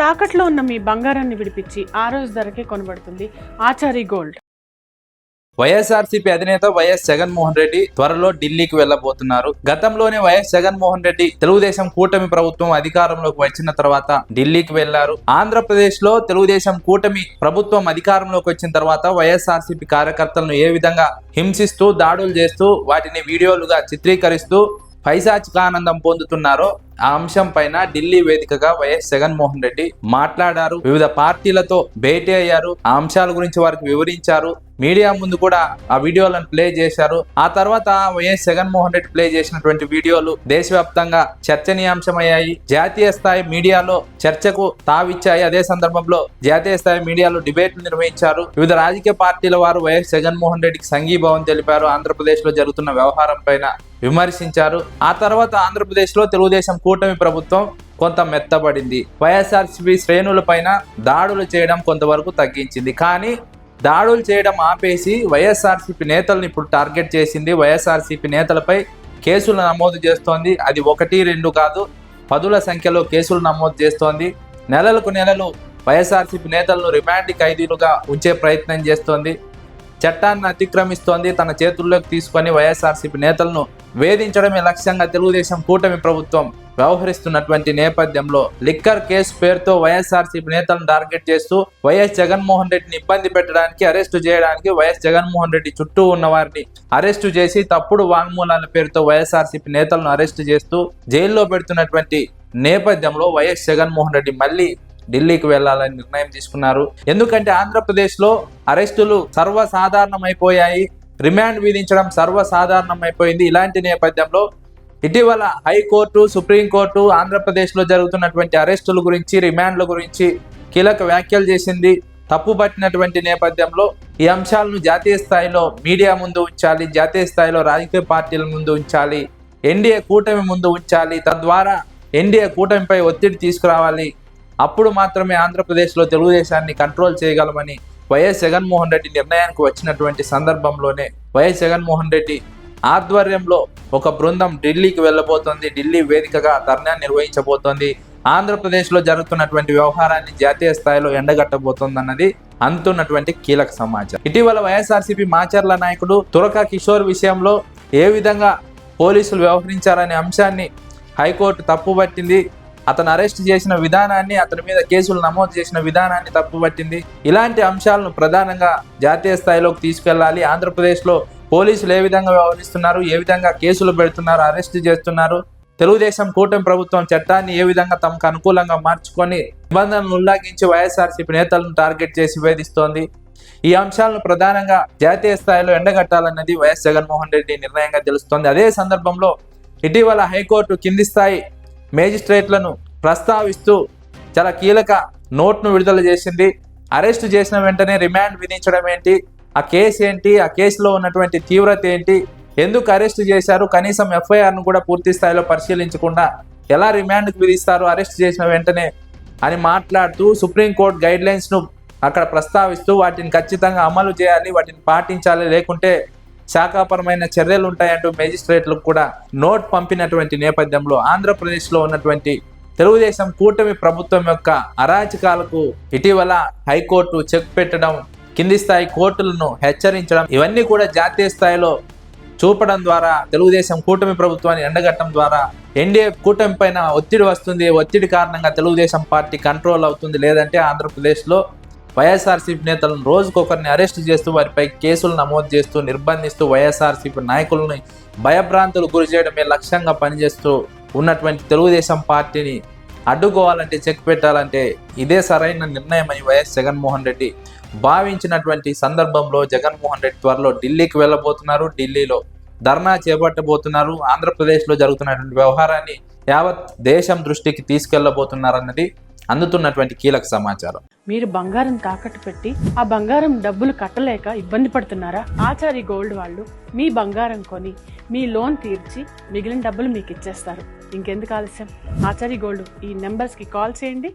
తాకట్లో ఉన్న మీ బంగారాన్ని విడిపించి ఆ రోజు ధరకే కొనబడుతుంది ఆచారి గోల్డ్. వైఎస్ఆర్సీపీ అధినేత వైఎస్ జగన్మోహన్ రెడ్డి త్వరలో ఢిల్లీకి వెళ్లబోతున్నారు. గతంలోనే వైఎస్ జగన్మోహన్ రెడ్డి తెలుగుదేశం కూటమి ప్రభుత్వం అధికారంలోకి వచ్చిన తర్వాత ఢిల్లీకి వెళ్లారు. ఆంధ్రప్రదేశ్ లో తెలుగుదేశం కూటమి ప్రభుత్వం అధికారంలోకి వచ్చిన తర్వాత వైఎస్ఆర్సీపీ కార్యకర్తలను ఏ విధంగా హింసిస్తూ దాడులు చేస్తూ వాటిని వీడియోలుగా చిత్రీకరిస్తూ పైశాచికానందం పొందుతున్నారో ఆ అంశం పైన ఢిల్లీ వేదికగా వైఎస్ జగన్మోహన్ రెడ్డి మాట్లాడారు. వివిధ పార్టీలతో భేటీ అయ్యారు. ఆ అంశాల గురించి వారికి వివరించారు. మీడియా ముందు కూడా ఆ వీడియోలను ప్లే చేశారు. ఆ తర్వాత వైఎస్ జగన్మోహన్ రెడ్డి ప్లే చేసినటువంటి వీడియోలు దేశవ్యాప్తంగా చర్చనీయాంశమయ్యాయి. జాతీయ స్థాయి మీడియాలో చర్చకు తావిచ్చాయి. అదే సందర్భంలో జాతీయ స్థాయి మీడియాలో డిబేట్లు నిర్వహించారు. వివిధ రాజకీయ పార్టీల వారు వైఎస్ జగన్మోహన్ రెడ్డికి సంఘీభావం తెలిపారు. ఆంధ్రప్రదేశ్ లో జరుగుతున్న వ్యవహారం పైన విమర్శించారు. ఆ తర్వాత ఆంధ్రప్రదేశ్ లో తెలుగుదేశం కూటమి ప్రభుత్వం కొంత మెత్తబడింది. వైఎస్ఆర్సీపీ శ్రేణుల పైన దాడులు చేయడం కొంతవరకు తగ్గించింది. కానీ దాడులు చేయడం ఆపేసి వైఎస్ఆర్సీపీ నేతలను ఇప్పుడు టార్గెట్ చేసింది. వైఎస్ఆర్సీపీ నేతలపై కేసులు నమోదు చేస్తోంది. అది 1, 2 కాదు, 10ల సంఖ్యలో కేసులు నమోదు చేస్తోంది. నెలలకు నెలలు వైఎస్ఆర్సీపీ నేతలను రిమాండ్ ఖైదీలుగా ఉంచే ప్రయత్నం చేస్తోంది. చట్టాన్ని అతిక్రమిస్తోంది. తన చేతుల్లోకి తీసుకొని వైఎస్ఆర్సీపీ నేతలను వేధించడమే లక్ష్యంగా తెలుగుదేశం కూటమి ప్రభుత్వం వ్యవహరిస్తున్నటువంటి నేపథ్యంలో లిక్కర్ కేసు పేరుతో వైఎస్ఆర్సీపీ నేతలను టార్గెట్ చేస్తూ వైఎస్ జగన్మోహన్ రెడ్డిని ఇబ్బంది పెట్టడానికి, అరెస్టు చేయడానికి, వైఎస్ జగన్మోహన్ రెడ్డి చుట్టూ ఉన్న వారిని అరెస్టు చేసి తప్పుడు వాంగ్మూలాల పేరుతో వైఎస్ఆర్సీపీ నేతలను అరెస్టు చేస్తూ జైల్లో పెడుతున్నటువంటి నేపథ్యంలో వైఎస్ జగన్మోహన్ రెడ్డి మళ్ళీ ఢిల్లీకి వెళ్లాలని నిర్ణయం తీసుకున్నారు. ఎందుకంటే ఆంధ్రప్రదేశ్ లో అరెస్టులు సర్వసాధారణమైపోయాయి. రిమాండ్ విధించడం సర్వసాధారణమైపోయింది. ఇలాంటి నేపథ్యంలో ఇటీవల హైకోర్టు, సుప్రీంకోర్టు ఆంధ్రప్రదేశ్ లో జరుగుతున్నటువంటి అరెస్టుల గురించి, రిమాండ్ల గురించి కీలక వ్యాఖ్యలు చేసింది. తప్పుపట్టినటువంటి నేపథ్యంలో ఈ అంశాలను జాతీయ స్థాయిలో మీడియా ముందు ఉంచాలి, జాతీయ స్థాయిలో రాజకీయ పార్టీల ముందు ఉంచాలి, ఎన్డీఏ కూటమి ముందు ఉంచాలి. తద్వారా ఎన్డీఏ కూటమిపై ఒత్తిడి తీసుకురావాలి. అప్పుడు మాత్రమే ఆంధ్రప్రదేశ్లో తెలుగుదేశాన్ని కంట్రోల్ చేయగలమని వైఎస్ జగన్మోహన్ రెడ్డి నిర్ణయానికి వచ్చినటువంటి సందర్భంలోనే వైఎస్ జగన్మోహన్ రెడ్డి ఆధ్వర్యంలో ఒక బృందం ఢిల్లీకి వెళ్ళబోతోంది. ఢిల్లీ వేదికగా ధర్నా నిర్వహించబోతోంది. ఆంధ్రప్రదేశ్లో జరుగుతున్నటువంటి వ్యవహారాన్ని జాతీయ స్థాయిలో ఎండగట్టబోతోందన్నది అందుతున్నటువంటి కీలక సమాచారం. ఇటీవల వైఎస్ఆర్సీపీ మాచర్ల నాయకుడు తురక కిషోర్ విషయంలో ఏ విధంగా పోలీసులు వ్యవహరించారనే అంశాన్ని హైకోర్టు తప్పుపట్టింది. అతను అరెస్ట్ చేసిన విధానాన్ని, అతని మీద కేసులు నమోదు చేసిన విధానాన్ని తప్పుపట్టింది. ఇలాంటి అంశాలను ప్రధానంగా జాతీయ స్థాయిలోకి తీసుకెళ్లాలి. ఆంధ్రప్రదేశ్లో పోలీసులు ఏ విధంగా వ్యవహరిస్తున్నారు, ఏ విధంగా కేసులు పెడుతున్నారు, అరెస్ట్ చేస్తున్నారు, తెలుగుదేశం కూటమి ప్రభుత్వం చట్టాన్ని ఏ విధంగా తమకు అనుకూలంగా మార్చుకొని నిబంధనలు ఉల్లంఘించి వైఎస్ఆర్సీపీ నేతలను టార్గెట్ చేసి వేధిస్తోంది. ఈ అంశాలను ప్రధానంగా జాతీయ స్థాయిలో ఎండగట్టాలన్నది వైఎస్ జగన్మోహన్ రెడ్డి నిర్ణయంగా తెలుస్తోంది. అదే సందర్భంలో ఇటీవల హైకోర్టు కింది స్థాయి మేజిస్ట్రేట్లను ప్రస్తావిస్తూ చాలా కీలక నోట్ను విడుదల చేసింది. అరెస్టు చేసిన వెంటనే రిమాండ్ విధించడం ఏంటి, ఆ కేసు ఏంటి, ఆ కేసులో ఉన్నటువంటి తీవ్రత ఏంటి, ఎందుకు అరెస్టు చేశారు, కనీసం ఎఫ్ఐఆర్ను కూడా పూర్తి స్థాయిలో పరిశీలించకుండా ఎలా రిమాండ్కు విధిస్తారు అరెస్ట్ చేసిన వెంటనే అని మాట్లాడుతూ సుప్రీంకోర్టు గైడ్ లైన్స్ను అక్కడ ప్రస్తావిస్తూ వాటిని ఖచ్చితంగా అమలు చేయాలి, వాటిని పాటించాలి, లేకుంటే శాఖాపరమైన చర్యలు ఉంటాయంటూ మేజిస్ట్రేట్లకు కూడా నోట్ పంపినటువంటి నేపథ్యంలో ఆంధ్రప్రదేశ్లో ఉన్నటువంటి తెలుగుదేశం కూటమి ప్రభుత్వం యొక్క అరాచకాలకు ఇటీవల హైకోర్టు చెక్ పెట్టడం, కింది స్థాయి కోర్టులను హెచ్చరించడం, ఇవన్నీ కూడా జాతీయ స్థాయిలో చూపడం ద్వారా తెలుగుదేశం కూటమి ప్రభుత్వాన్ని ఎండగట్టడం ద్వారా ఎన్డీఏ కూటమి పైన ఒత్తిడి వస్తుంది. ఒత్తిడి కారణంగా తెలుగుదేశం పార్టీ కంట్రోల్ అవుతుంది. లేదంటే ఆంధ్రప్రదేశ్లో వైఎస్ఆర్సీపీ నేతలను రోజుకొకరిని అరెస్ట్ చేస్తూ వారిపై కేసులు నమోదు చేస్తూ నిర్బంధిస్తూ వైఎస్ఆర్సీపీ నాయకులని భయభ్రాంతులు గురి చేయడమే లక్ష్యంగా పనిచేస్తూ ఉన్నటువంటి తెలుగుదేశం పార్టీని అడ్డుకోవాలంటే, చెక్ పెట్టాలంటే ఇదే సరైన నిర్ణయం అని వైఎస్ జగన్మోహన్ రెడ్డి భావించినటువంటి సందర్భంలో జగన్మోహన్ రెడ్డి త్వరలో ఢిల్లీకి వెళ్ళబోతున్నారు. ఢిల్లీలో ధర్నా చేపట్టబోతున్నారు. ఆంధ్రప్రదేశ్లో జరుగుతున్నటువంటి వ్యవహారాన్ని యావత్ దేశం దృష్టికి తీసుకెళ్లబోతున్నారన్నది అందుతున్నటువంటి కీలక సమాచారం. మీరు బంగారం తాకట్టు పెట్టి ఆ బంగారం డబ్బులు కట్టలేక ఇబ్బంది పడుతున్నారా? ఆచారి గోల్డ్ వాళ్ళు మీ బంగారం కొని మీ లోన్ తీర్చి మిగిలిన డబ్బులు మీకు ఇచ్చేస్తారు. ఇంకెందుకు ఆలస్యం? ఆచారి గోల్డ్ ఈ నెంబర్స్కి కాల్ చేయండి.